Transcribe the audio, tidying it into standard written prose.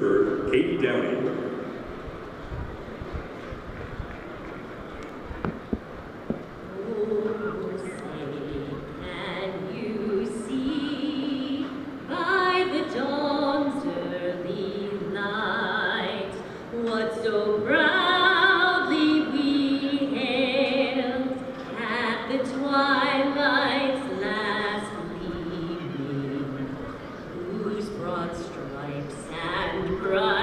server, Kate Downey. What so proudly we hailed at the twilight's last gleaming, whose broad stripes and bright